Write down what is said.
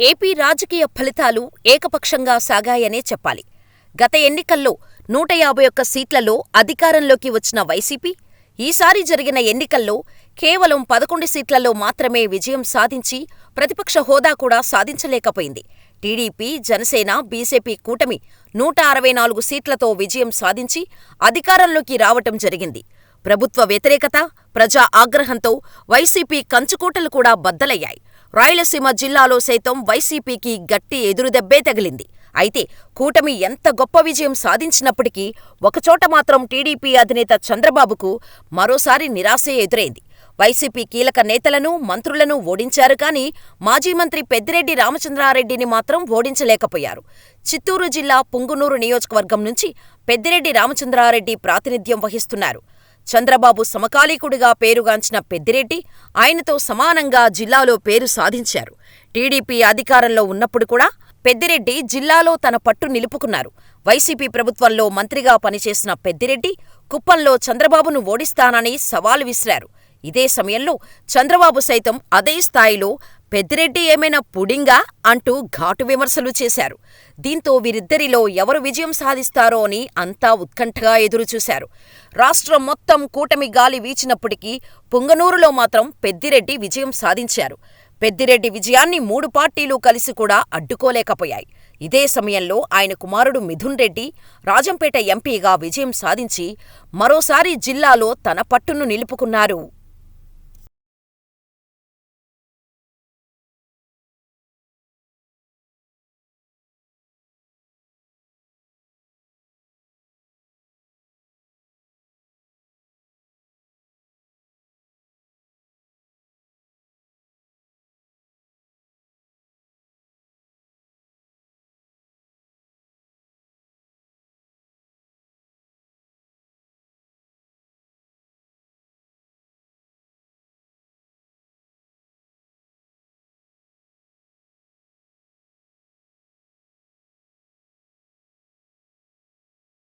AP రాజకీయ ఫలితాలు ఏకపక్షంగా సాగాయనే చెప్పాలి. గత ఎన్నికల్లో 151 సీట్లలో అధికారంలోకి వచ్చిన వైసీపీ, ఈసారి జరిగిన ఎన్నికల్లో కేవలం 11 సీట్లలో మాత్రమే విజయం సాధించి ప్రతిపక్ష హోదా కూడా సాధించలేకపోయింది. టీడీపీ, జనసేన, బీజేపీ కూటమి 164 సీట్లతో విజయం సాధించి అధికారంలోకి రావటం జరిగింది. ప్రభుత్వ వ్యతిరేకత, ప్రజా ఆగ్రహంతో వైసీపీ కంచుకోటలు కూడా బద్దలయ్యాయి. రాయలసీమ జిల్లాలో సైతం వైసీపీకి గట్టి ఎదురుదెబ్బే తగిలింది. అయితే కూటమి ఎంత గొప్ప విజయం సాధించినప్పటికీ ఒకచోట మాత్రం టీడీపీ అధినేత చంద్రబాబుకు మరోసారి నిరాశే ఎదురైంది. వైసీపీ కీలక నేతలను, మంత్రులను ఓడించారు కానీ మాజీ మంత్రి పెద్దిరెడ్డి రామచంద్రారెడ్డిని మాత్రం ఓడించలేకపోయారు. చిత్తూరు జిల్లా పుంగునూరు నియోజకవర్గం నుంచి పెద్దిరెడ్డి రామచంద్రారెడ్డి ప్రాతినిధ్యం వహిస్తున్నారు. చంద్రబాబు సమకాలీకుడిగా పేరుగాంచిన పెద్దిరెడ్డి ఆయనతో సమానంగా జిల్లాలో పేరు సాధించారు. టీడీపీ అధికారంలో ఉన్నప్పుడు కూడా పెద్దిరెడ్డి జిల్లాలో తన పట్టు నిలుపుకున్నారు. వైసీపీ ప్రభుత్వంలో మంత్రిగా పనిచేసిన పెద్దిరెడ్డి కుప్పంలో చంద్రబాబును ఓడిస్తానని సవాలు విసిరారు. ఇదే సమయంలో చంద్రబాబు సైతం అదే స్థాయిలో పెద్దిరెడ్డి ఏమైనా పుడింగా అంటూ ఘాటు విమర్శలు చేశారు. దీంతో వీరిద్దరిలో ఎవరు విజయం సాధిస్తారో అని అంతా ఉత్కంఠగా ఎదురుచూశారు. రాష్ట్రం మొత్తం కూటమి గాలి వీచినప్పటికీ పుంగనూరులో మాత్రం పెద్దిరెడ్డి విజయం సాధించారు. పెద్దిరెడ్డి విజయాన్ని 3 పార్టీలు కలిసి కూడా అడ్డుకోలేకపోయాయి. ఇదే సమయంలో ఆయన కుమారుడు మిథున్ రెడ్డి రాజంపేట ఎంపీగా విజయం సాధించి మరోసారి జిల్లాలో తన పట్టును నిలుపుకున్నారు.